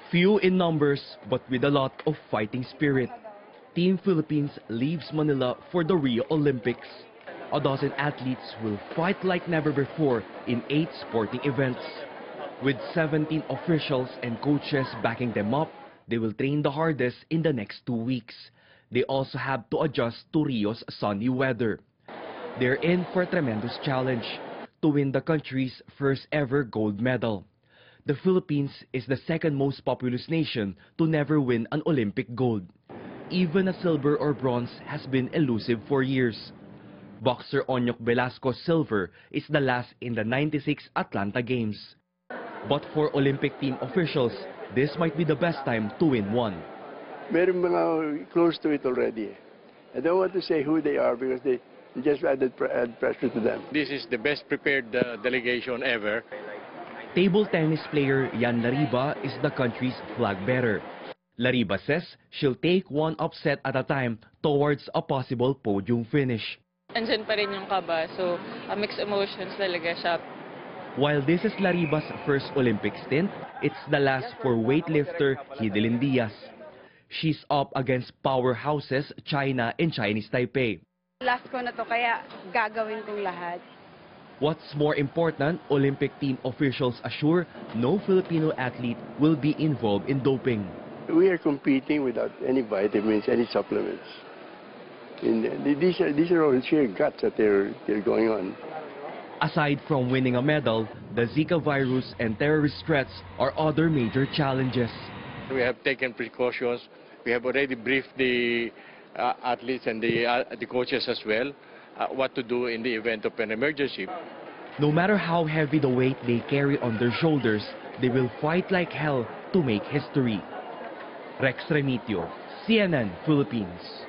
Few in numbers, but with a lot of fighting spirit. Team Philippines leaves Manila for the Rio Olympics. A dozen athletes will fight like never before in 8 sporting events. With 17 officials and coaches backing them up, they will train the hardest in the next 2 weeks. They also have to adjust to Rio's sunny weather. They're in for a tremendous challenge to win the country's first ever gold medal. The Philippines is the second most populous nation to never win an Olympic gold. Even a silver or bronze has been elusive for years. Boxer Onyok Velasco's silver is the last in the '96 Atlanta Games. But for Olympic team officials, this might be the best time to win one. Meron mga close to it already. I don't want to say who they are because they just add pressure to them. This is the best prepared delegation ever. Table tennis player Yan Lariba is the country's flag bearer. Lariba says she'll take one upset at a time towards a possible podium finish. Andyan pa rin yung kaba, so mixed emotions talaga siya. While this is Lariba's first Olympic stint, it's the last for weightlifter Hidilyn Diaz. She's up against powerhouses China and Chinese Taipei. Last ko na to, kaya gagawin kong lahat. What's more important, Olympic team officials assure no Filipino athlete will be involved in doping. We are competing without any vitamins, any supplements. And these are all sheer guts that they're going on. Aside from winning a medal, the Zika virus and terrorist threats are other major challenges. We have taken precautions. We have already briefed the athletes and the coaches as well what to do in the event of an emergency. No matter how heavy the weight they carry on their shoulders, they will fight like hell to make history. Rex Remitio, CNN Philippines.